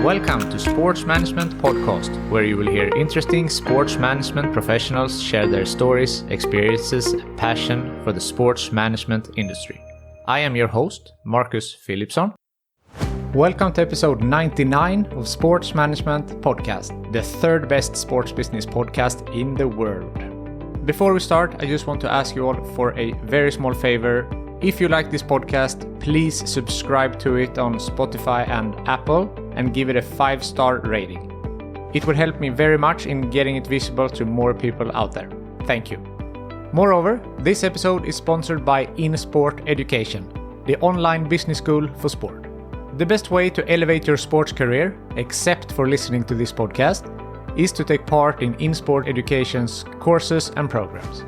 Welcome to Sports Management Podcast, where you will hear interesting sports management professionals share their stories, experiences, and passion for the sports management industry. I am your host, Marcus Philipsson. Welcome to episode 99 of Sports Management Podcast, the third best sports business podcast in the world. Before we start, I just want to ask you all for a very small favor. If you like this podcast, please subscribe to it on Spotify and Apple and give it a 5-star rating. It would help me very much in getting it visible to more people out there. Thank you. Moreover, this episode is sponsored by InSport Education, the online business school for sport. The best way to elevate your sports career, except for listening to this podcast, is to take part in InSport Education's courses and programs.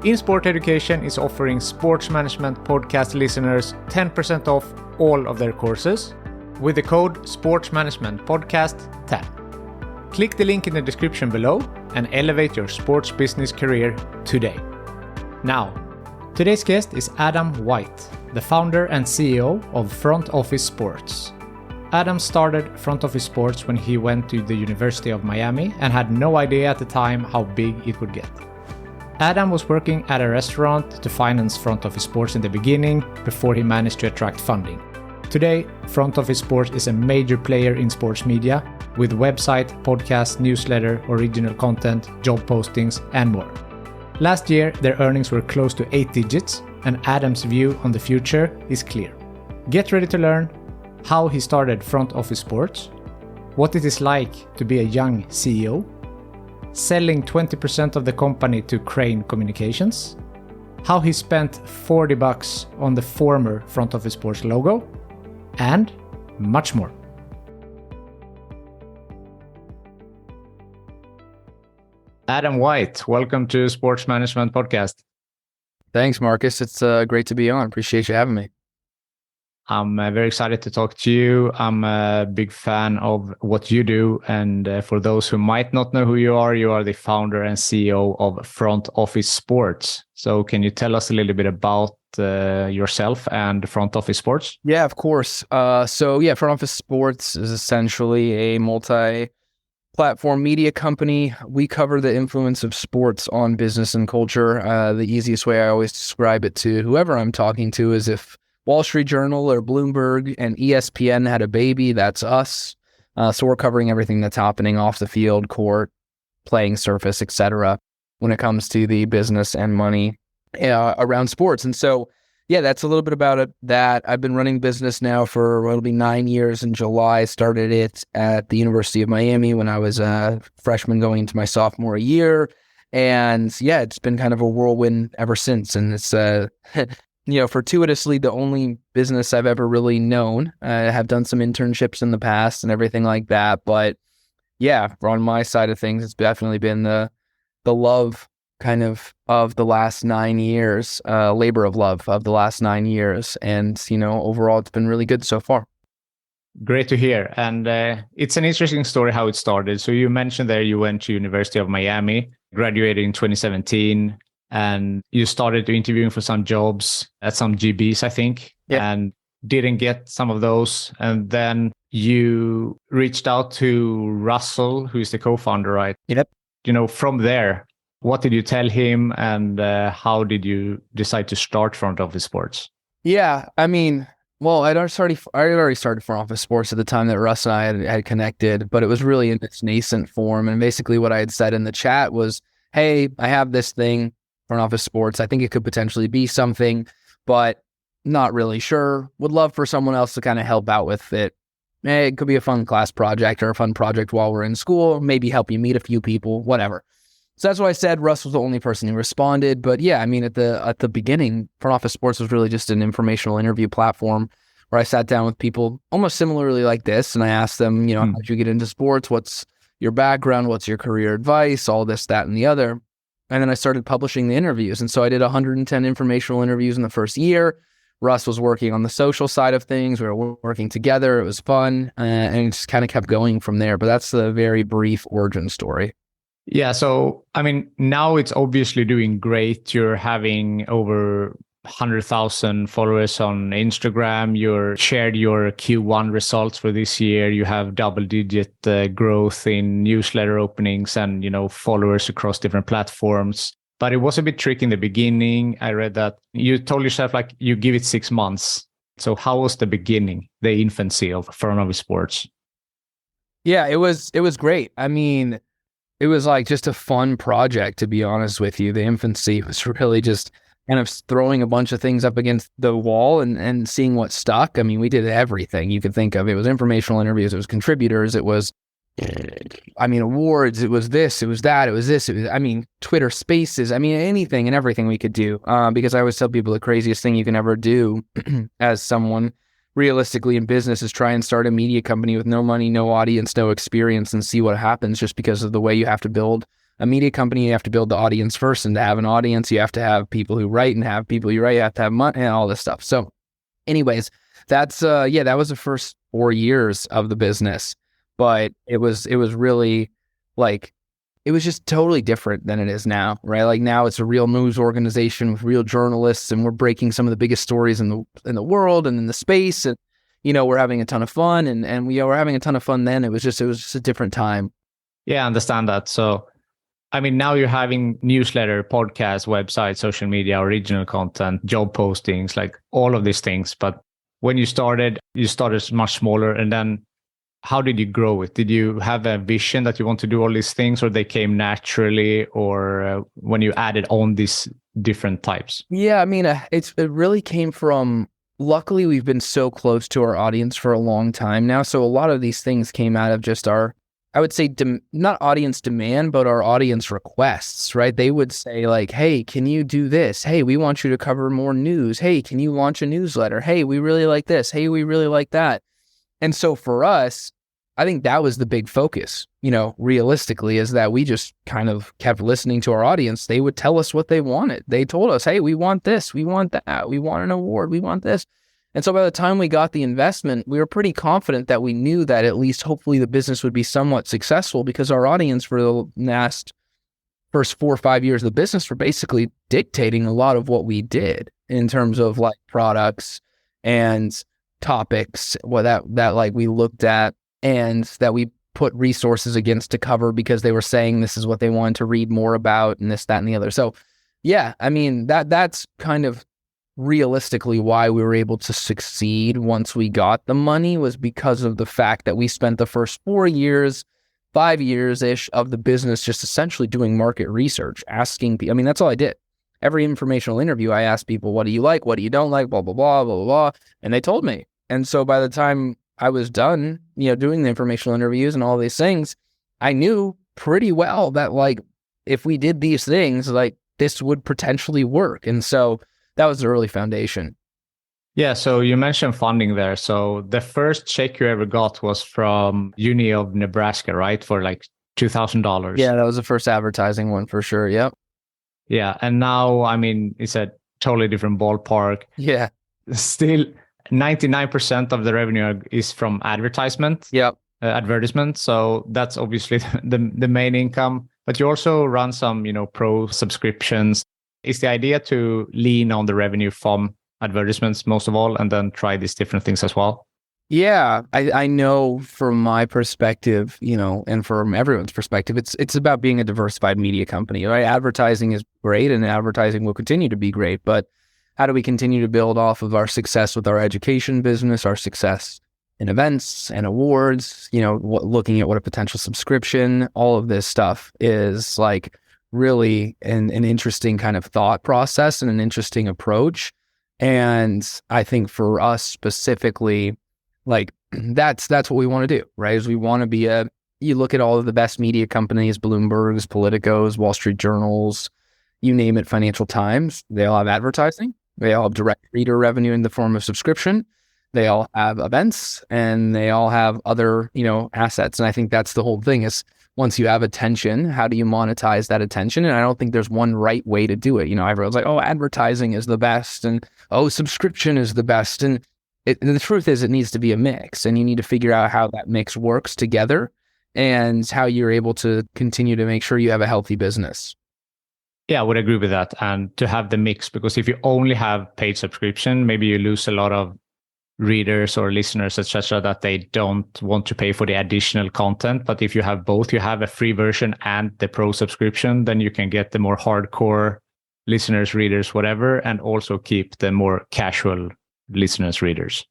InSport Education is offering sports management podcast listeners 10% off all of their courses with the code SportsManagementPodcast10. Click the link in the description below and elevate your sports business career today. Now, today's guest is Adam White, the founder and CEO of Front Office Sports. Adam started Front Office Sports when he went to the University of Miami and had no idea at the time how big it would get. Adam was working at a restaurant to finance Front Office Sports in the beginning before he managed to attract funding. Today, Front Office Sports is a major player in sports media with website, podcast, newsletter, original content, job postings, and more. Last year, their earnings were close to 8 digits, and Adam's view on the future is clear. Get ready to learn how he started Front Office Sports, what it is like to be a young CEO, selling 20% of the company to Crain Communications, how he spent $40 on the former Front Office Sports logo, and much more. Adam White, welcome to Sports Management Podcast. Thanks, Marcus. It's great to be on. Appreciate you having me. I'm very excited to talk to you. I'm a big fan of what you do. And for those who might not know who you are the founder and CEO of Front Office Sports. So can you tell us a little bit about yourself and Front Office Sports? Yeah, of course. Front Office Sports is essentially a multi-platform media company. We cover the influence of sports on business and culture. The easiest way I always describe it to whoever I'm talking to is if Wall Street Journal or Bloomberg and ESPN had a baby, that's us. So we're covering everything that's happening off the field, court, playing surface, etc. when it comes to the business and money around sports. And so, yeah, that's a little bit about it. That I've been running business now for, it'll be 9 years in July. Started it at the University of Miami when I was a freshman going into my sophomore year. And yeah, it's been kind of a whirlwind ever since. And it's, fortuitously the only business I've ever really known. I have done some internships in the past and everything like that. But yeah, on my side of things, it's definitely been the love kind of the last 9 years, labor of love of the last 9 years. And, overall, it's been really good so far. Great to hear. And it's an interesting story how it started. So you mentioned there you went to University of Miami, graduated in 2017, and you started interviewing for some jobs at some GBs, I think, and didn't get some of those. And then you reached out to Russell, who is the co-founder, right? Yep. From there, what did you tell him, and how did you decide to start Front Office Sports? Yeah, I mean, well, I had already started Front Office Sports at the time that Russ and I had connected, but it was really in its nascent form. And basically what I had said in the chat was, hey, I have this thing, Front Office Sports. I think it could potentially be something, but not really sure. Would love for someone else to kind of help out with it. It could be a fun class project or a fun project while we're in school, maybe help you meet a few people, whatever. So that's what I said. Russ was the only person who responded. But yeah, I mean, at the beginning, Front Office Sports was really just an informational interview platform where I sat down with people almost similarly like this. And I asked them, how'd you get into sports? What's your background? What's your career advice? All this, that, and the other. And then I started publishing the interviews. And so I did 110 informational interviews in the first year. Russ was working on the social side of things. We were working together. It was fun. And it just kind of kept going from there. But that's the very brief origin story. Yeah. So, I mean, now it's obviously doing great. You're having over 100,000 followers on Instagram. You shared your Q1 results for this year. You have double-digit growth in newsletter openings and, followers across different platforms. But it was a bit tricky in the beginning. I read that you told yourself like you give it 6 months. So how was the beginning, the infancy of Front Office Sports? Yeah, it was great. I mean, it was like just a fun project, to be honest with you. The infancy was really just kind of throwing a bunch of things up against the wall and seeing what stuck. I mean, we did everything you could think of. It was informational interviews, it was contributors, it was, awards, it was this, it was that, it was this, Twitter Spaces, anything and everything we could do. Because I always tell people the craziest thing you can ever do as someone realistically in business is try and start a media company with no money, no audience, no experience, and see what happens, just because of the way you have to build a media company. You have to build the audience first, and to have an audience, you have to have people who write, and have people you write, you have to have money and all this stuff. So anyways, that's that was the first 4 years of the business, but it was really like, it was just totally different than it is now, right? Like now it's a real news organization with real journalists, and we're breaking some of the biggest stories in the world and in the space. And, we're having a ton of fun, and we were having a ton of fun then. It was just a different time. Yeah, I understand that. So, now you're having newsletter, podcast, website, social media, original content, job postings, like all of these things. But when you started much smaller, and then how did you grow it? Did you have a vision that you want to do all these things, or they came naturally, or when you added on these different types? Yeah, it really came from, luckily we've been so close to our audience for a long time now. So a lot of these things came out of just our, I would say, not audience demand, but our audience requests, right? They would say like, hey, can you do this? Hey, we want you to cover more news. Hey, can you launch a newsletter? Hey, we really like this. Hey, we really like that. And so for us, I think that was the big focus, realistically, is that we just kind of kept listening to our audience. They would tell us what they wanted. They told us, hey, we want this, we want that, we want an award, we want this. And so by the time we got the investment, we were pretty confident that we knew that at least hopefully the business would be somewhat successful, because our audience for the first 4 or 5 years of the business were basically dictating a lot of what we did in terms of like products and topics that like we looked at and that we put resources against to cover, because they were saying this is what they wanted to read more about, and this, that, and the other. So yeah, that's kind of realistically why we were able to succeed once we got the money, was because of the fact that we spent the first 4 years, 5 years-ish of the business just essentially doing market research, asking people. That's all I did. Every informational interview, I asked people, what do you like? What do you don't like? Blah, blah, blah, blah, blah, blah. And they told me. And so by the time I was done, doing the informational interviews and all these things, I knew pretty well that like, if we did these things, like this would potentially work. And so that was the early foundation. Yeah. So you mentioned funding there. So the first check you ever got was from Uni of Nebraska, right? For like $2,000. Yeah, that was the first advertising one for sure. Yep. Yeah. And now, it's a totally different ballpark. Yeah. Still 99% of the revenue is from advertisement. Yep. Advertisement. So that's obviously the main income, but you also run some, pro subscriptions. Is the idea to lean on the revenue from advertisements most of all, and then try these different things as well? Yeah, I know from my perspective, and from everyone's perspective, it's about being a diversified media company, right? Advertising is great, and advertising will continue to be great, but how do we continue to build off of our success with our education business, our success in events and awards, looking at what a potential subscription, all of this stuff is like really an interesting kind of thought process and an interesting approach. And I think for us specifically, like that's what we want to do, right? Is we want to be you look at all of the best media companies, Bloomberg's, Politico's, Wall Street Journals, you name it, Financial Times, they all have advertising. They all have direct reader revenue in the form of subscription. They all have events, and they all have other, assets. And I think that's the whole thing is, once you have attention, how do you monetize that attention? And I don't think there's one right way to do it. Everyone's like, oh, advertising is the best, and oh, subscription is the best. And the truth is, it needs to be a mix, and you need to figure out how that mix works together and how you're able to continue to make sure you have a healthy business. Yeah, I would agree with that. And to have the mix, because if you only have paid subscription, maybe you lose a lot of readers or listeners, etc., that they don't want to pay for the additional content. But if you have both, you have a free version and the pro subscription, then you can get the more hardcore listeners, readers, whatever, and also keep the more casual listeners, readers.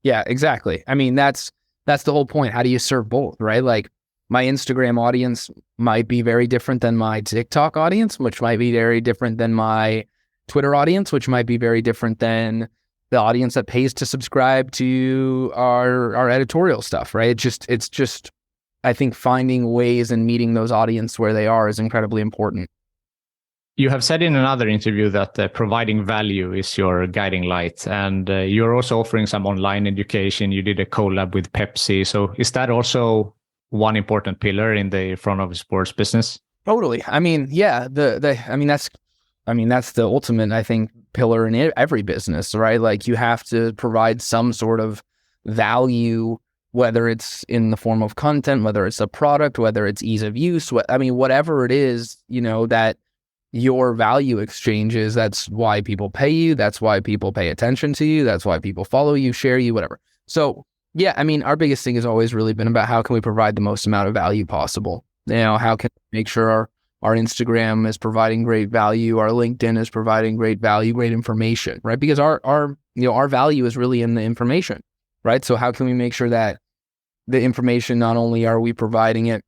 Yeah, exactly. I mean, that's the whole point. How do you serve both, right? Like my Instagram audience might be very different than my TikTok audience, which might be very different than my Twitter audience, which might be very different than the audience that pays to subscribe to our editorial stuff, right? It's just I think finding ways and meeting those audience where they are is incredibly important. You have said in another interview that providing value is your guiding light, and you're also offering some online education. You did a collab with Pepsi. So is that also one important pillar in the front office sports business? Totally. I mean, yeah, that's the ultimate, I think, pillar in every business, right? Like you have to provide some sort of value, whether it's in the form of content, whether it's a product, whether it's ease of use, whatever it is, that your value exchanges. That's why people pay you. That's why people pay attention to you. That's why people follow you, share you, whatever. So yeah, I mean, our biggest thing has always really been about how can we provide the most amount of value possible? How can we make sure our Instagram is providing great value, our LinkedIn is providing great value, great information, right? Because our value is really in the information, right? So how can we make sure that the information, not only are we providing it,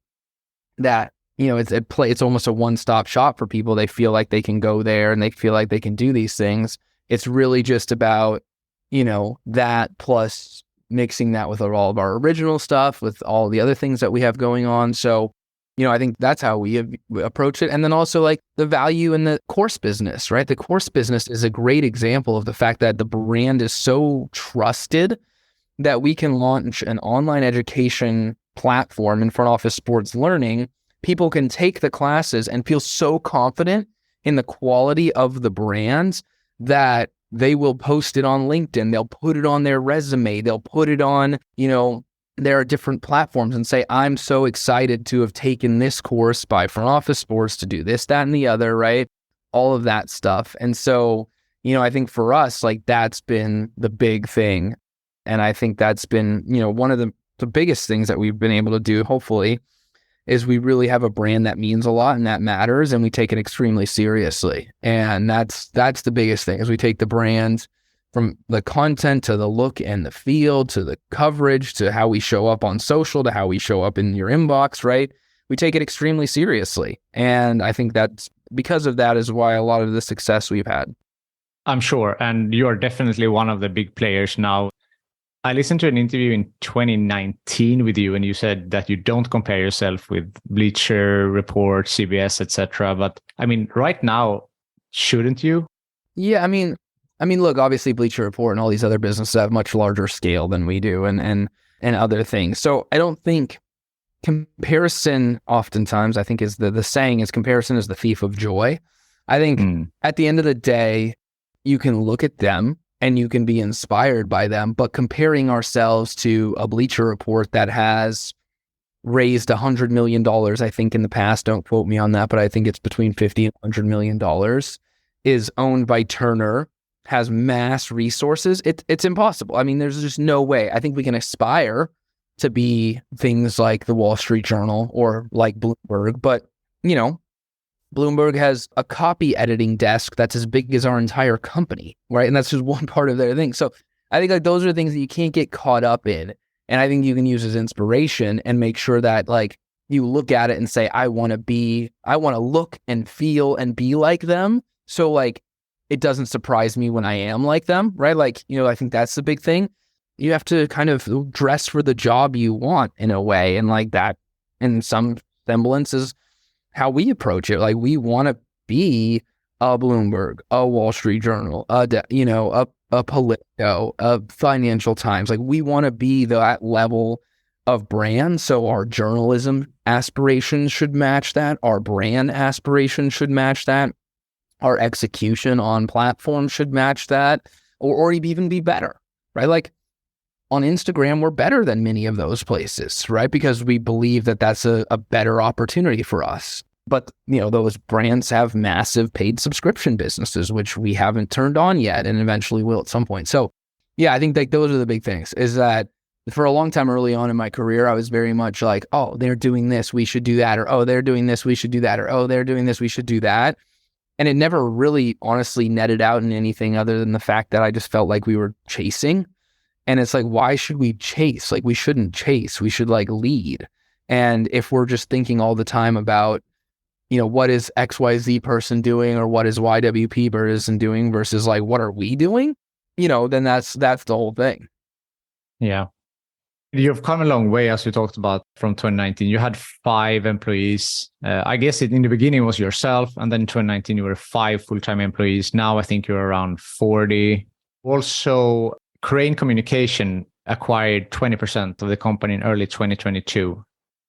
that it's almost a one-stop shop for people. They feel like they can go there and they feel like they can do these things. It's really just about, that plus mixing that with all of our original stuff, with all the other things that we have going on. So, I think that's how we approach it. And then also like the value in the course business, right? The course business is a great example of the fact that the brand is so trusted that we can launch an online education platform in front office sports learning. People can take the classes and feel so confident in the quality of the brands that they will post it on LinkedIn. They'll put it on their resume. They'll put it on, there are different platforms and say, I'm so excited to have taken this course by front office sports to do this, that, and the other, right? All of that stuff. And so, I think for us, like that's been the big thing. And I think that's been, one of the biggest things that we've been able to do, hopefully, is we really have a brand that means a lot and that matters, and we take it extremely seriously. And that's the biggest thing, is we take the brand from the content to the look and the feel to the coverage to how we show up on social to how we show up in your inbox, right? We take it extremely seriously. And I think that's because of that is why a lot of the success we've had. I'm sure. And you're definitely one of the big players now. I listened to an interview in 2019 with you, and you said that you don't compare yourself with Bleacher Report, CBS, etc. But I mean, right now, shouldn't you? Yeah, I mean, look, obviously Bleacher Report and all these other businesses have much larger scale than we do, and other things. So I don't think comparison, oftentimes, I think is the saying is comparison is the thief of joy. I think at the end of the day, you can look at them and you can be inspired by them, but comparing ourselves to a Bleacher Report that has raised $100 million, I think in the past, don't quote me on that, but I think it's between $50 and $100 million, is owned by Turner, has mass resources. It's impossible. I mean, there's just no way. I think we can aspire to be things like the Wall Street Journal or like Bloomberg, but Bloomberg has a copy editing desk that's as big as our entire company, right? And that's just one part of their thing. So I think like those are things that you can't get caught up in. And I think you can use as inspiration and make sure that like you look at it and say, I want to look and feel and be like them. So like, it doesn't surprise me when I am like them, right? Like, I think that's the big thing. You have to kind of dress for the job you want in a way. And like that, in some semblance, is how we approach it. Like we want to be a Bloomberg, a Wall Street Journal, a Politico, a Financial Times. Like we want to be that level of brand. So our journalism aspirations should match that. Our brand aspirations should match that. Our execution on platforms should match that, or even be better, right? Like on Instagram, we're better than many of those places, right? Because we believe that that's a better opportunity for us. But, those brands have massive paid subscription businesses, which we haven't turned on yet and eventually will at some point. So, yeah, I think like those are the big things, is that for a long time early on in my career, I was very much like, oh, they're doing this, we should do that. Or, oh, they're doing this, we should do that. Or, oh, they're doing this, we should do that. And it never really honestly netted out in anything other than the fact that I just felt like we were chasing. And it's like, why should we chase? Like, we shouldn't chase. We should like lead. And if we're just thinking all the time about, what is XYZ person doing or what is YWP person doing versus like, what are we doing? Then that's the whole thing. Yeah. You've come a long way, as you talked about, from 2019. You had 5 employees. I guess in the beginning it was yourself, and then in 2019 you were 5 full-time employees. Now I think you're around 40. Also, Crain Communication acquired 20% of the company in early 2022.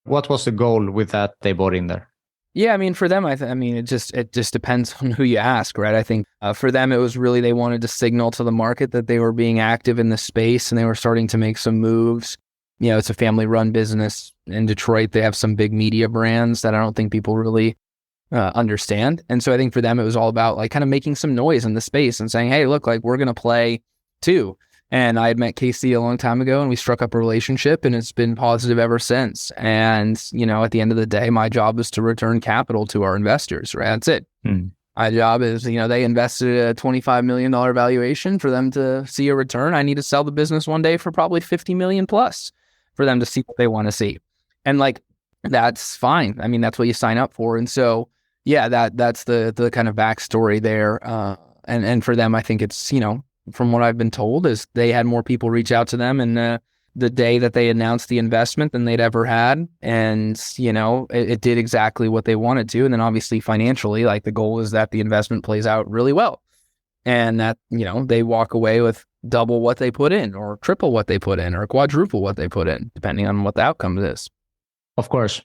What was the goal with that they bought in there? Yeah, I mean, for them, it just depends on who you ask, right? I think for them, it was really they wanted to signal to the market that they were being active in the space and they were starting to make some moves. It's a family-run business in Detroit. They have some big media brands that I don't think people really understand. And so I think for them, it was all about like kind of making some noise in the space and saying, hey, look, like we're going to play too. And I had met Casey a long time ago and we struck up a relationship and it's been positive ever since. And, at the end of the day, my job is to return capital to our investors, right? That's it. My job is, they invested a $25 million valuation for them to see a return. I need to sell the business one day for probably 50 million plus for them to see what they want to see. And like, that's fine. I mean, that's what you sign up for. And so, yeah, that's the kind of backstory there. And for them, I think it's, from what I've been told, is they had more people reach out to them and the day that they announced the investment than they'd ever had. And, it did exactly what they wanted to. And then obviously financially, like the goal is that the investment plays out really well and that, they walk away with double what they put in or triple what they put in or quadruple what they put in, depending on what the outcome is. Of course.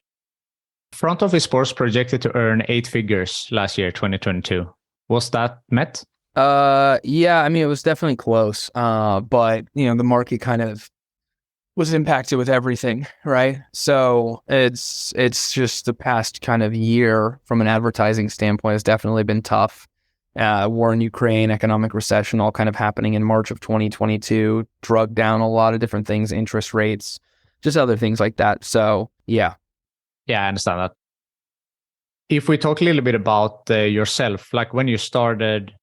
Front Office Sports projected to earn 8 figures last year, 2022. Was that met? Yeah, I mean, it was definitely close. But the market kind of was impacted with everything, right? So it's just the past kind of year from an advertising standpoint has definitely been tough. War in Ukraine, economic recession, all kind of happening in March of 2022, drug down a lot of different things, interest rates, just other things like that. So yeah. Yeah, I understand that. If we talk a little bit about yourself, like when you started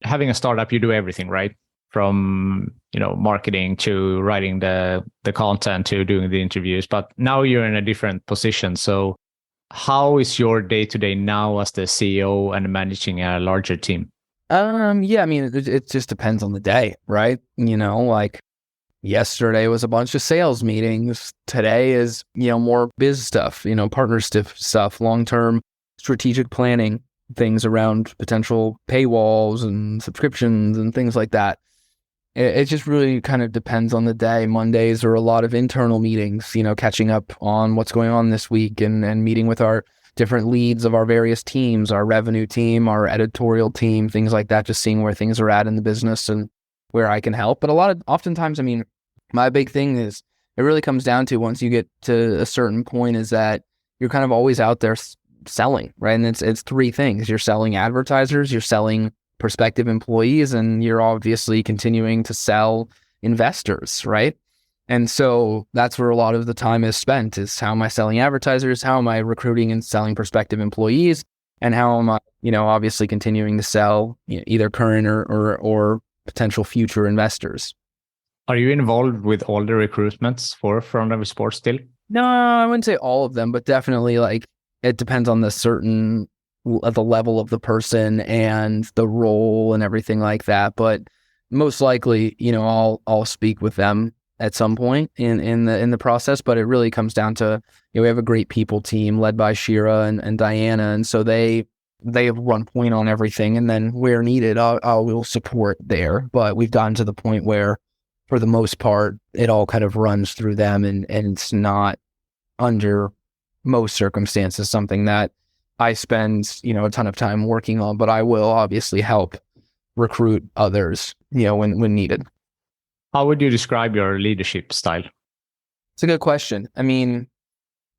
having a startup, you do everything, right? From, marketing to writing the content to doing the interviews, but now you're in a different position. So how is your day-to-day now as the CEO and managing a larger team? Yeah, I mean, it just depends on the day, right? Like yesterday was a bunch of sales meetings. Today is, more biz stuff, partner stuff, long-term strategic planning, things around potential paywalls and subscriptions and things like that. It just really kind of depends on the day. Mondays are a lot of internal meetings, catching up on what's going on this week and meeting with our different leads of our various teams, our revenue team, our editorial team, things like that, just seeing where things are at in the business and where I can help. But oftentimes, I mean, my big thing is it really comes down to once you get to a certain point is that you're kind of always out there selling, right? And it's 3 things. You're selling advertisers, you're selling prospective employees, and you're obviously continuing to sell investors, right? And so that's where a lot of the time is spent, is how am I selling advertisers? How am I recruiting and selling prospective employees? And how am I, obviously continuing to sell either current or potential future investors? Are you involved with all the recruitments for Front Office Sports still? No, I wouldn't say all of them, but definitely like it depends on the level of the person and the role and everything like that. But most likely, I'll speak with them at some point in the process. But it really comes down to, we have a great people team led by Shira and Diana. And so they run point on everything. And then where needed, we'll support there. But we've gotten to the point where, for the most part, it all kind of runs through them and it's not, under most circumstances, something that I spend, a ton of time working on, but I will obviously help recruit others, when needed. How would you describe your leadership style? It's a good question. I mean,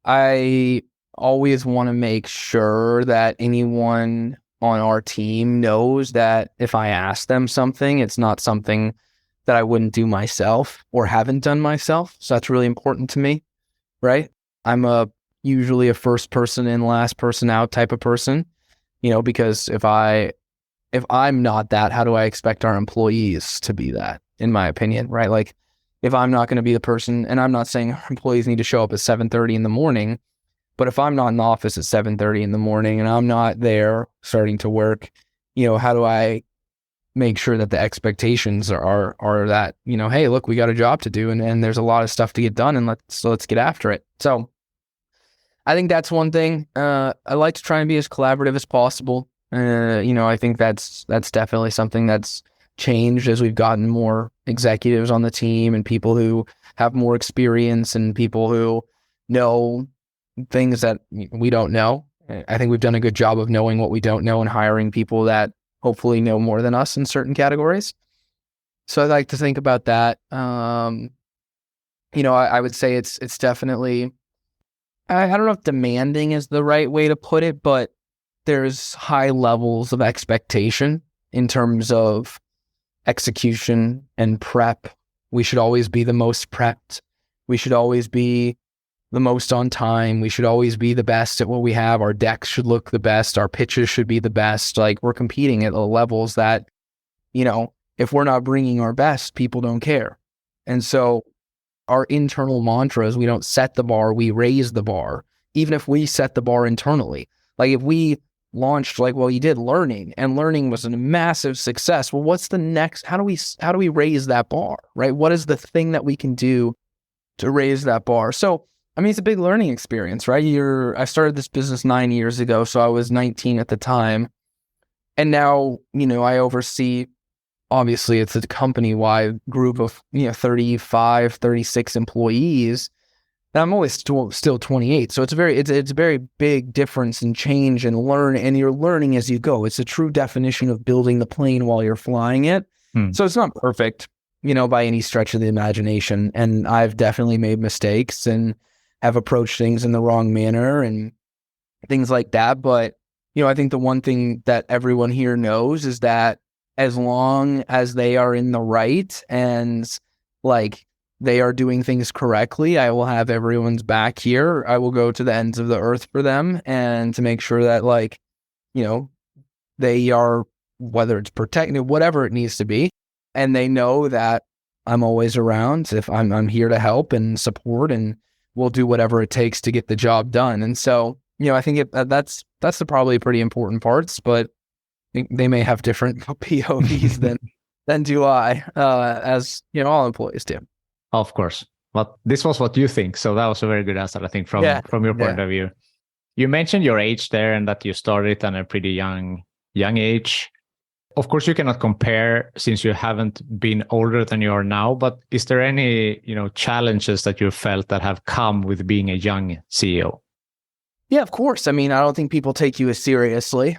I always want to make sure that anyone on our team knows that if I ask them something, it's not something that I wouldn't do myself or haven't done myself. So that's really important to me, right? I'm usually a first person in, last person out type of person, because if I'm not that, how do I expect our employees to be that, in my opinion, right? Like if I'm not going to be the person, and I'm not saying our employees need to show up at 7:30 in the morning, but if I'm not in the office at 7:30 in the morning and I'm not there starting to work, how do I make sure that the expectations are that, hey, look, we got a job to do and there's a lot of stuff to get done and let's get after it. So I think that's one thing. I like to try and be as collaborative as possible. I think that's definitely something that's changed as we've gotten more executives on the team and people who have more experience and people who know things that we don't know. I think we've done a good job of knowing what we don't know and hiring people that hopefully know more than us in certain categories. So I like to think about that. I would say it's definitely, I don't know if demanding is the right way to put it, but there's high levels of expectation in terms of execution and prep. We should always be the most prepped. We should always be the most on time. We should always be the best at what we have. Our decks should look the best. Our pitches should be the best. Like we're competing at the levels that, if we're not bringing our best, people don't care. And so our internal mantras, we don't set the bar, we raise the bar. Even if we set the bar internally, like if we launched you did learning and learning was a massive success. Well, what's the next? How do we raise that bar, right? What is the thing that we can do to raise that bar? So, it's a big learning experience, right? I started this business 9 years ago, so I was 19 at the time. And now, I oversee, obviously it's a company-wide group of, 35, 36 employees. And I'm always still 28. So it's a very big difference and change and you're learning as you go. It's a true definition of building the plane while you're flying it. So it's not perfect, by any stretch of the imagination. And I've definitely made mistakes and have approached things in the wrong manner and things like that. But, I think the one thing that everyone here knows is that as long as they are in the right and they are doing things correctly, I will have everyone's back here. I will go to the ends of the earth for them and to make sure that they are, whether it's protected, whatever it needs to be. And they know that I'm always around. If I'm here to help and support, and we'll do whatever it takes to get the job done. And so, I think that's probably pretty important parts, but they may have different POVs than do I, as all employees do. Of course. But this was what you think. So that was a very good answer, I think, from your point of view. You mentioned your age there and that you started at a pretty young age. Of course, you cannot compare since you haven't been older than you are now, but is there any, challenges that you felt that have come with being a young CEO? Yeah, of course. I don't think people take you as seriously,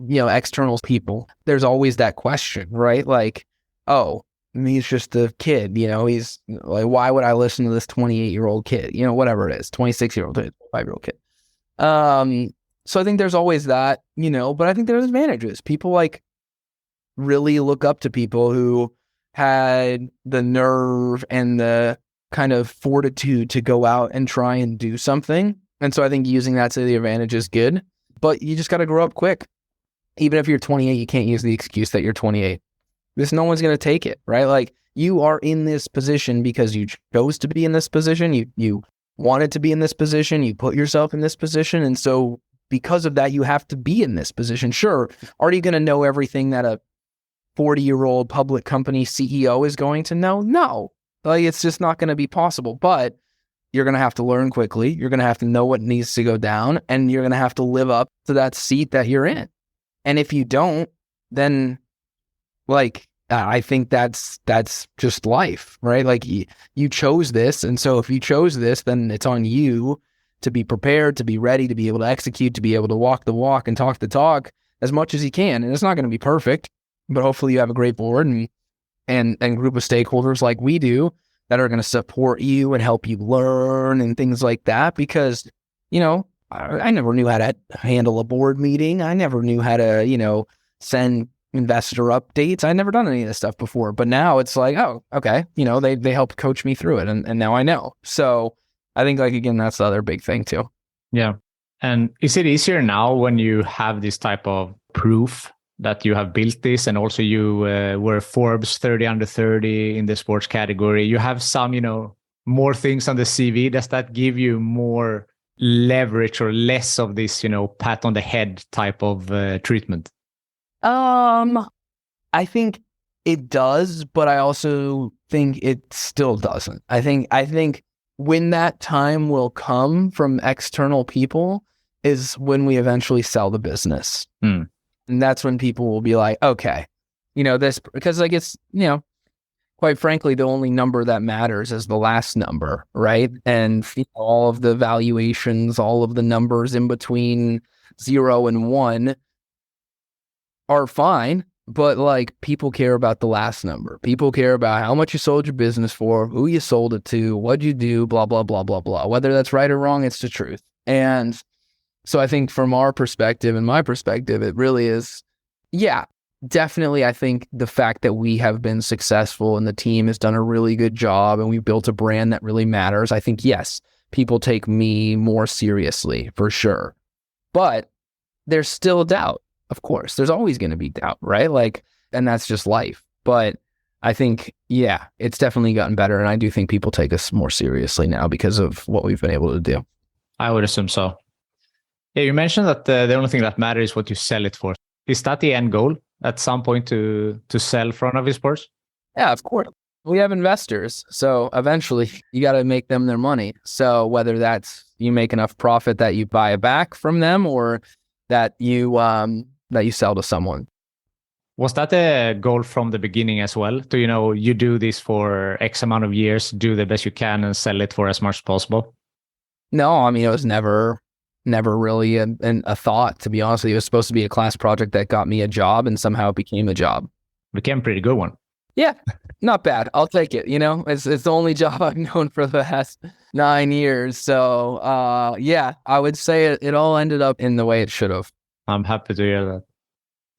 external people. There's always that question, right? Like, oh, he's just a kid, he's like, why would I listen to this 28-year-old kid? Whatever it is, 26-year-old, 5-year-old kid. So I think there's always that, but I think there's advantages. People really look up to people who had the nerve and the kind of fortitude to go out and try and do something. And so I think using that to the advantage is good, but you just got to grow up quick. Even if you're 28, you can't use the excuse that you're 28. No one's going to take it, right? You are in this position because you chose to be in this position. You wanted to be in this position. You put yourself in this position. And so because of that, you have to be in this position. Sure. Are you going to know everything that a 40-year-old public company CEO is going to know? No, it's just not going to be possible, but you're going to have to learn quickly. You're going to have to know what needs to go down, and you're going to have to live up to that seat that you're in. And if you don't, then I think that's just life, right? You chose this. And so if you chose this, then it's on you to be prepared, to be ready, to be able to execute, to be able to walk the walk and talk the talk as much as you can. And it's not going to be perfect, but hopefully you have a great board and group of stakeholders like we do that are going to support you and help you learn and things like that. Because, I never knew how to handle a board meeting. I never knew how to, send investor updates. I'd never done any of this stuff before, but now it's like, oh, okay. They helped coach me through it and now I know. So I think again, that's the other big thing too. Yeah. And is it easier now when you have this type of proof that you have built this, and also you were Forbes 30 under 30 in the sports category? You have some, more things on the CV. Does that give you more leverage or less of this, pat on the head type of treatment? I think it does, but I also think it still doesn't. I think when that time will come from external people is when we eventually sell the business. And that's when people will be like, okay, this, because it's, quite frankly, the only number that matters is the last number, right? And all of the valuations, all of the numbers in between 0 and 1 are fine, but people care about the last number. People care about how much you sold your business for, who you sold it to, what'd you do, blah, blah, blah, blah, blah. Whether that's right or wrong, it's the truth. And so I think from our perspective and my perspective, it really is, yeah, definitely. I think the fact that we have been successful and the team has done a really good job and we've built a brand that really matters. I think, yes, people take me more seriously for sure, but there's still doubt. Of course, there's always going to be doubt, right? And that's just life. But I think, yeah, it's definitely gotten better. And I do think people take us more seriously now because of what we've been able to do. I would assume so. Yeah, you mentioned that the only thing that matters is what you sell it for. Is that the end goal at some point to sell front office sports? Yeah, of course. We have investors. So eventually you got to make them their money. So whether that's you make enough profit that you buy it back from them or that you sell to someone. Was that a goal from the beginning as well? To, you do this for X amount of years, do the best you can and sell it for as much as possible? No, it was never really a thought, to be honest with you. It was supposed to be a class project that got me a job and somehow it became a job. Became a pretty good one. Yeah, not bad. I'll take it. It's the only job I've known for the past 9 years. So yeah, I would say it all ended up in the way it should have. I'm happy to hear that.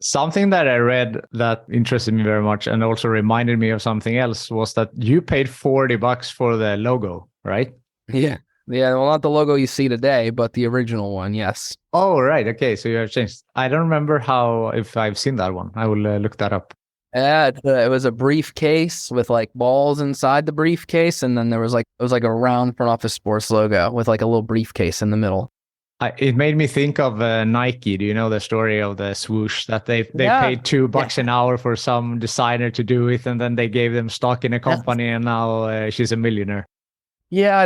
Something that I read that interested me very much and also reminded me of something else was that you paid $40 for the logo, right? Yeah. Yeah, well, not the logo you see today, but the original one, yes. Oh, right. Okay, so you have changed. I don't remember if I've seen that one. I will look that up. Yeah, it was a briefcase with balls inside the briefcase, and then it was a round front office sports logo with a little briefcase in the middle. It made me think of Nike. Do you know the story of the swoosh that they paid $2 an hour for some designer to do it, and then they gave them stock in a company, and now she's a millionaire. Yeah, I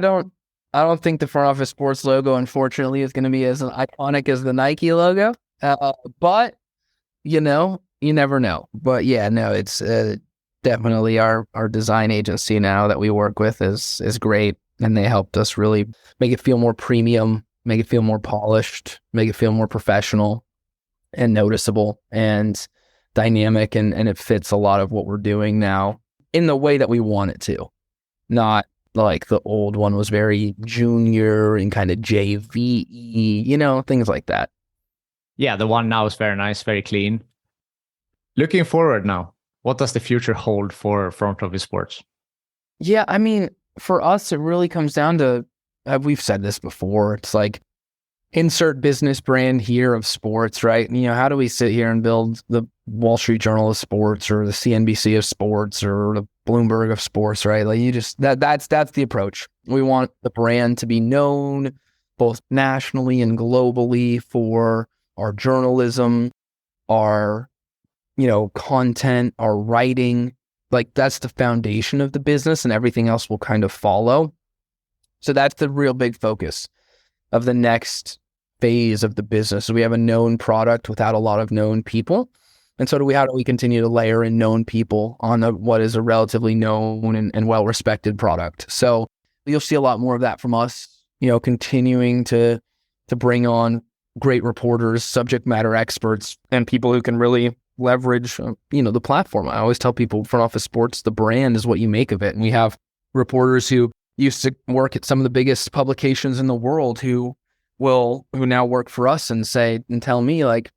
don't think the front office sports logo, unfortunately, is going to be as iconic as the Nike logo. But you never know. But yeah, no, it's definitely our design agency now that we work with is great, and they helped us really make it feel more premium, make it feel more polished, make it feel more professional and noticeable and dynamic, and it fits a lot of what we're doing now in the way that we want it to, not like the old one was very junior and kind of JV, things like that. Yeah, the one now is very nice, very clean. Looking forward now, what does the future hold for front office sports? Yeah, for us, it really comes down to, we've said this before, it's insert business brand here of sports, right? How do we sit here and build the Wall Street Journal of sports or the CNBC of sports or the Bloomberg of sports, right? That's the approach. We want the brand to be known both nationally and globally for our journalism, our, content, our writing. That's the foundation of the business, and everything else will kind of follow. So that's the real big focus of the next phase of the business. So we have a known product without a lot of known people. And so how do we continue to layer in known people on what is a relatively known and well-respected product? So you'll see a lot more of that from us, continuing to bring on great reporters, subject matter experts, and people who can really leverage, the platform. I always tell people, front office sports, the brand is what you make of it. And we have reporters who used to work at some of the biggest publications in the world who who now work for us and say and tell me like,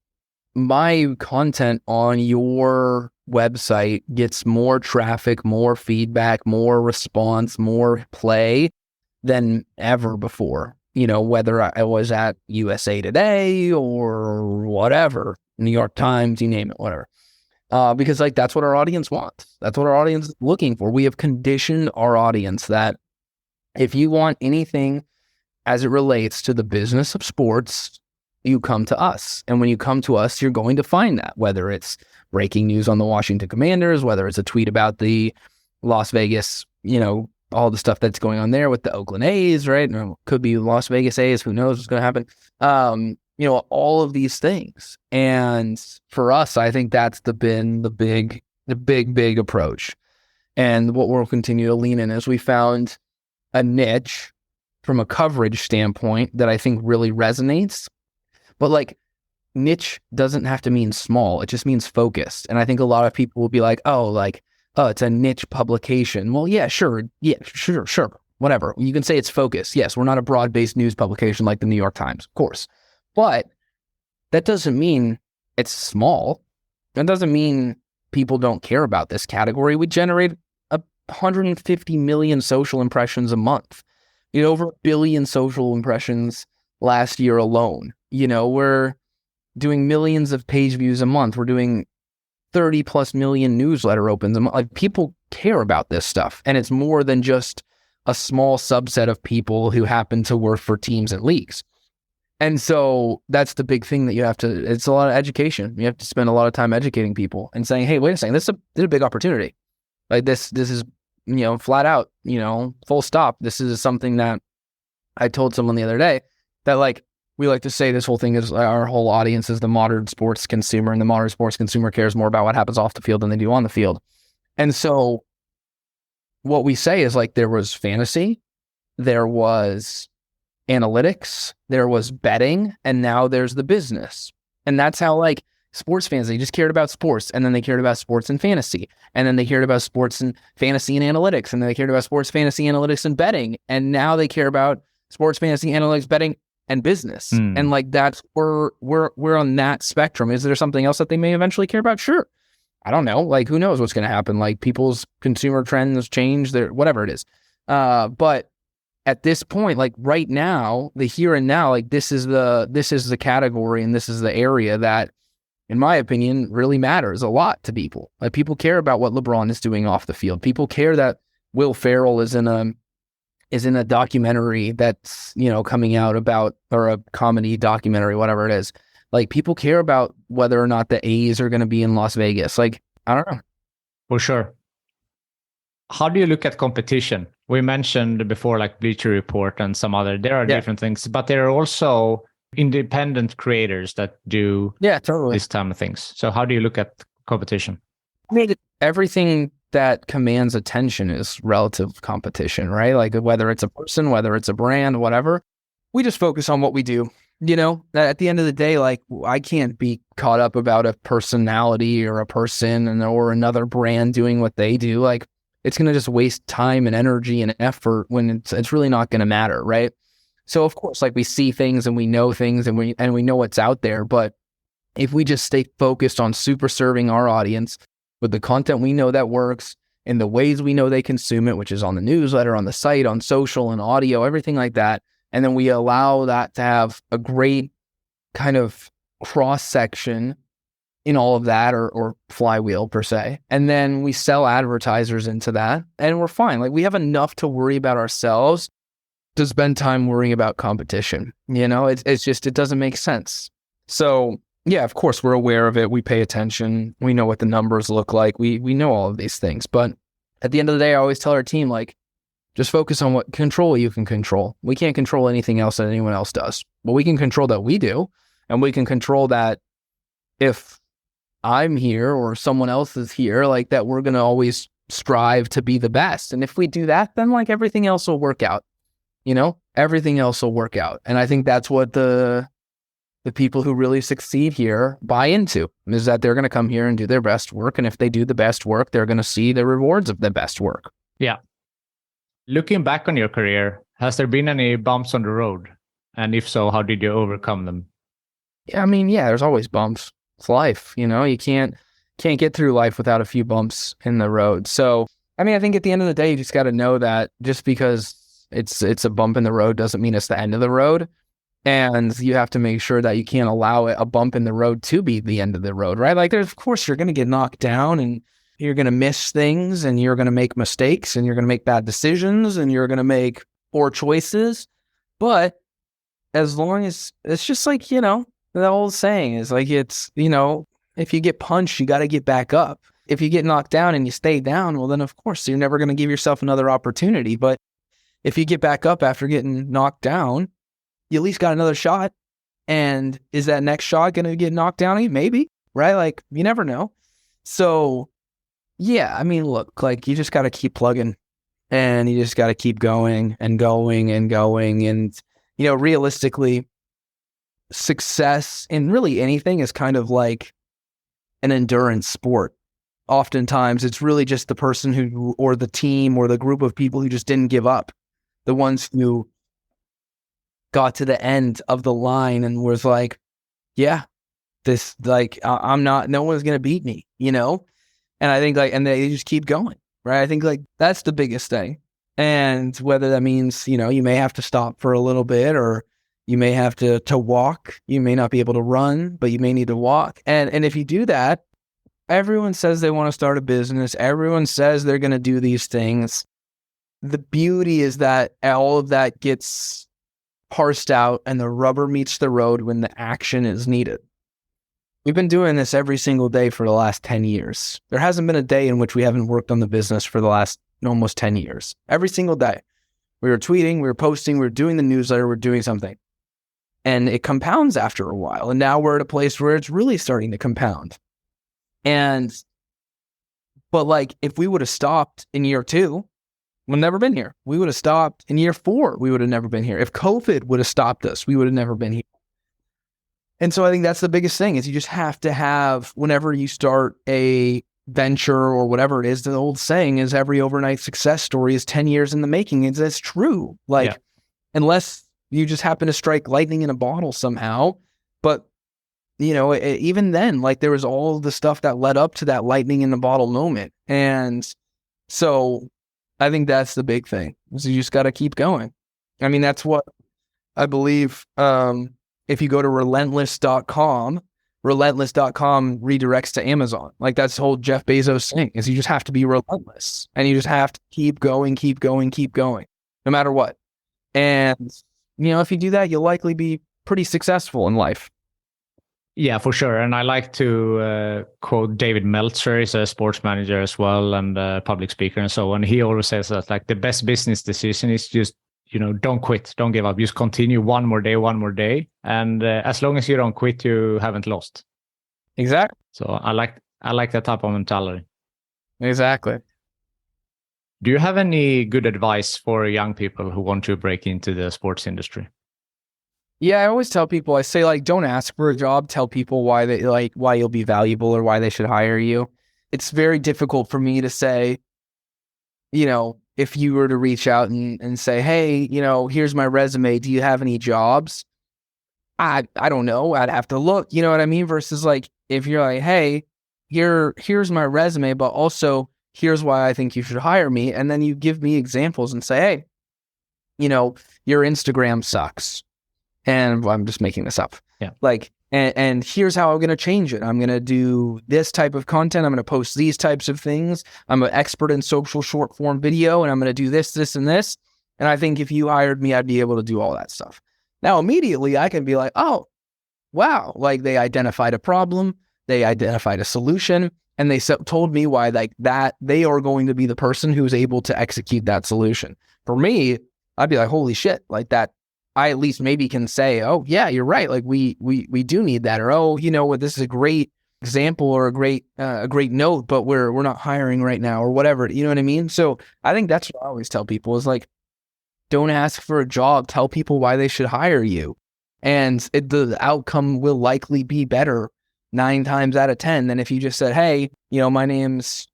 my content on your website gets more traffic, more feedback, more response, more play than ever before. Whether I was at USA Today or whatever, New York Times, you name it, whatever. Because like that's what our audience wants. That's what our audience is looking for. We have conditioned our audience that if you want anything as it relates to the business of sports, you come to us. And when you come to us, you're going to find that, whether it's breaking news on the Washington Commanders, whether it's a tweet about the Las Vegas, all the stuff that's going on there with the Oakland A's, right? Or could be Las Vegas A's. Who knows what's going to happen? All of these things. And for us, I think that's been the big approach. And what we'll continue to lean in is we found a niche from a coverage standpoint that I think really resonates. But like niche doesn't have to mean small. It just means focused. And I think a lot of people will be like, oh, it's a niche publication. Well, yeah, sure. Yeah, sure. Whatever. You can say it's focused. Yes, we're not a broad-based news publication like the New York Times, of course. But that doesn't mean it's small. That doesn't mean people don't care about this category. We generate 150 million social impressions a month. Over 1 billion social impressions last year alone. We're doing millions of page views a month. We're doing 30 plus million newsletter opens a month. Like people care about this stuff. And it's more than just a small subset of people who happen to work for teams and leagues. And so that's the big thing that you have to, it's a lot of education. You have to spend a lot of time educating people and saying, hey, wait a second, this is a big opportunity. Like this is, flat out, full stop. This is something that I told someone the other day that like, we like to say this whole thing is our whole audience is the modern sports consumer, and the modern sports consumer cares more about what happens off the field than they do on the field. And so what we say is like there was fantasy, there was analytics, there was betting, and now there's the business. And that's how like sports fans, they just cared about sports, and then they cared about sports and fantasy, and then they cared about sports and fantasy and analytics, and then they cared about sports, fantasy, analytics, and betting, and now they care about sports, fantasy, analytics, betting, and business. And like that's we're on that spectrum. Is there something else that they may eventually care about? Sure. I don't know. Like who knows what's going to happen? Like people's consumer trends change, their whatever it is. But at this point, like right now, the here and now, like this is the category and this is the area that, in my opinion, really matters a lot to people. Like people care about what LeBron is doing off the field. People care that Will Ferrell is in a documentary that's, coming out about, or a comedy documentary, whatever it is. Like people care about whether or not the A's are going to be in Las Vegas. Like, I don't know. For sure. How do you look at competition? We mentioned before, like Bleacher Report and some other, there are different things, but there are also independent creators that do totally this time of things. So how do you look at competition? I mean, everything that commands attention is relative competition, right? Like whether it's a person, whether it's a brand, whatever, we just focus on what we do. At the end of the day, like I can't be caught up about a personality or a person or another brand doing what they do. Like it's going to just waste time and energy and effort when it's really not going to matter, right? So of course, like we see things and we know things and we know what's out there. But if we just stay focused on super serving our audience with the content we know that works in the ways we know they consume it, which is on the newsletter, on the site, on social and audio, everything like that. And then we allow that to have a great kind of cross section in all of that or flywheel per se. And then we sell advertisers into that and we're fine. Like we have enough to worry about ourselves to spend time worrying about competition. It's just, it doesn't make sense. So yeah, of course we're aware of it. We pay attention. We know what the numbers look like. We know all of these things. But at the end of the day, I always tell our team, like, just focus on what you can control. We can't control anything else that anyone else does, but we can control that we do. And we can control that if I'm here or someone else is here, like that we're going to always strive to be the best. And if we do that, then like everything else will work out, everything else will work out. And I think that's what the people who really succeed here buy into, is that they're going to come here and do their best work. And if they do the best work, they're going to see the rewards of the best work. Yeah. Looking back on your career, has there been any bumps on the road? And if so, how did you overcome them? Yeah, I mean, yeah, there's always bumps. It's life, you know. You can't get through life without a few bumps in the road. So, I mean, I think at the end of the day, you just got to know that just because it's a bump in the road doesn't mean it's the end of the road. And you have to make sure that you can't allow a bump in the road to be the end of the road, right? Like, there's, of course, you're going to get knocked down and you're going to miss things and you're going to make mistakes and you're going to make bad decisions and you're going to make poor choices. But as long as it's just like, you know, the old saying is like, it's, you know, if you get punched, you got to get back up. If you get knocked down and you stay down, well, then of course you're never going to give yourself another opportunity. But if you get back up after getting knocked down, you at least got another shot. And is that next shot going to get knocked down? Maybe, right? Like, you never know. So yeah, I mean, look, like, you just got to keep plugging and you just got to keep going and going and going. And, you know, realistically, success in really anything is kind of like an endurance sport. Oftentimes it's really just the person who, or the team or the group of people who just didn't give up. The ones who got to the end of the line and was like, yeah, this, like, I'm not, no one's going to beat me, you know? And I think like, and they just keep going, right? I think like that's the biggest thing. And whether that means, you know, you may have to stop for a little bit or you may have to walk, you may not be able to run, but you may need to walk. And if you do that, everyone says they want to start a business. Everyone says they're going to do these things. The beauty is that all of that gets parsed out and the rubber meets the road when the action is needed. We've been doing this every single day for the last 10 years. There hasn't been a day in which we haven't worked on the business for the last almost 10 years. Every single day. We were tweeting, we were posting, we were doing the newsletter, we're doing something. And it compounds after a while. And now we're at a place where it's really starting to compound. But like, if we would have stopped in year 2, we'd never been here. We would have stopped in year 4. We would have never been here. If COVID would have stopped us, we would have never been here. And so I think that's the biggest thing is you just have to have, whenever you start a venture or whatever it is, the old saying is every overnight success story is 10 years in the making. And that's true. Like, unless you just happen to strike lightning in a bottle somehow. But, you know, even then, like, there was all the stuff that led up to that lightning in the bottle moment. And so I think that's the big thing is you just got to keep going. I mean, that's what I believe. If you go to relentless.com redirects to Amazon. Like, that's the whole Jeff Bezos thing is you just have to be relentless and you just have to keep going, no matter what. And, you know, if you do that, you'll likely be pretty successful in life. Yeah, for sure. And I like to quote David Meltzer. He's a sports manager as well and a public speaker and so on. He always says that like the best business decision is just, you know, don't quit, don't give up. Just continue one more day. And as long as you don't quit, you haven't lost. Exactly. So I like that type of mentality. Exactly. Do you have any good advice for young people who want to break into the sports industry? Yeah, I always tell people, I say, like, don't ask for a job. Tell people why you'll be valuable or why they should hire you. It's very difficult for me to say, you know, if you were to reach out and say, hey, you know, here's my resume. Do you have any jobs? I don't know. I'd have to look, you know what I mean? Versus like, if you're like, hey, here's my resume, but also here's why I think you should hire me. And then you give me examples and say, hey, you know, your Instagram sucks. And I'm just making this up. Yeah. Like, and here's how I'm going to change it. I'm going to do this type of content. I'm going to post these types of things. I'm an expert in social short form video, and I'm going to do this, this, and this. And I think if you hired me, I'd be able to do all that stuff. Now, immediately I can be like, oh, wow. Like, they identified a problem. They identified a solution. And they told me why, like, that they are going to be the person who's able to execute that solution. For me, I'd be like, holy shit, like that. I at least maybe can say, oh yeah, you're right. Like we do need that. Or, oh, you know what, this is a great example or a great note, but we're not hiring right now or whatever. You know what I mean? So I think that's what I always tell people is like, don't ask for a job. Tell people why they should hire you. And the outcome will likely be better 9 times out of 10 than if you just said, hey, you know, my name's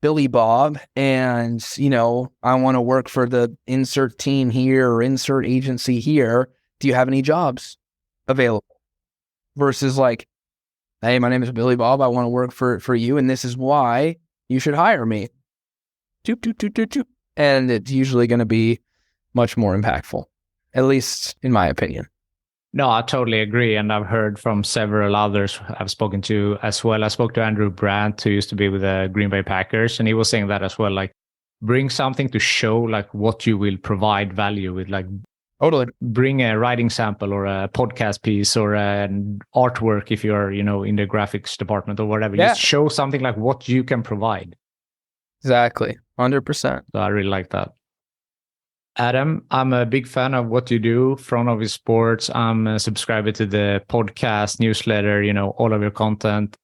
Billy Bob, and, you know, I want to work for the insert team here or insert agency here. do you have any jobs available? Versus like, hey, my name is Billy Bob. I want to work for you, and this is why you should hire me. Doop, doop, doop, doop, doop. And it's usually going to be much more impactful, at least in my opinion. No, I totally agree. And I've heard from several others I've spoken to as well. I spoke to Andrew Brandt, who used to be with the Green Bay Packers, and he was saying that as well. Like, bring something to show like what you will provide value with. Like, totally bring a writing sample or a podcast piece or an artwork if you're, in the graphics department or whatever. Yeah. Just show something like what you can provide. Exactly. 100%. So I really like that. Adam, I'm a big fan of what you do, Front Office Sports. I'm a subscriber to the podcast, newsletter, all of your content.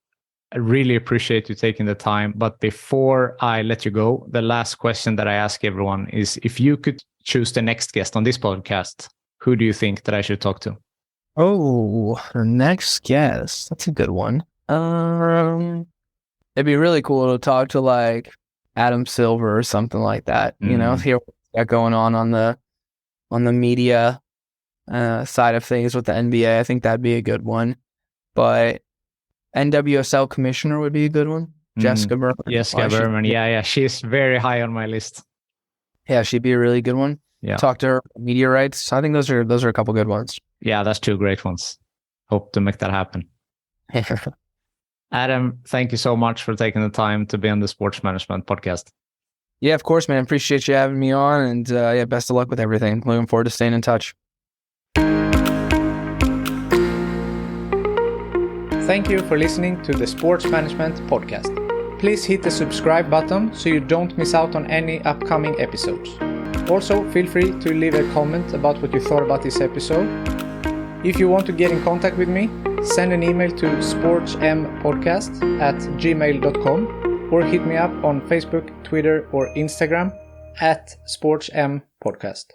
I really appreciate you taking the time. But before I let you go, the last question that I ask everyone is, if you could choose the next guest on this podcast, who do you think that I should talk to? Oh, the next guest. That's a good one. It'd be really cool to talk to like Adam Silver or something like that. Hear what got going on the media side of things with the NBA. I think that'd be a good one. But NWSL commissioner would be a good one. Jessica Berman. Jessica Berman. Yeah. She's very high on my list. Yeah, she'd be a really good one. Yeah. Talk to her media rights. I think those are a couple good ones. Yeah, that's two great ones. Hope to make that happen. Adam, thank you so much for taking the time to be on the Sports Management Podcast. Yeah, of course, man. Appreciate you having me on. And best of luck with everything. Looking forward to staying in touch. Thank you for listening to the Sports Management Podcast. Please hit the subscribe button so you don't miss out on any upcoming episodes. Also, feel free to leave a comment about what you thought about this episode. If you want to get in contact with me, send an email to sportsmpodcast@gmail.com or hit me up on Facebook, Twitter, or Instagram @sportsmpodcast.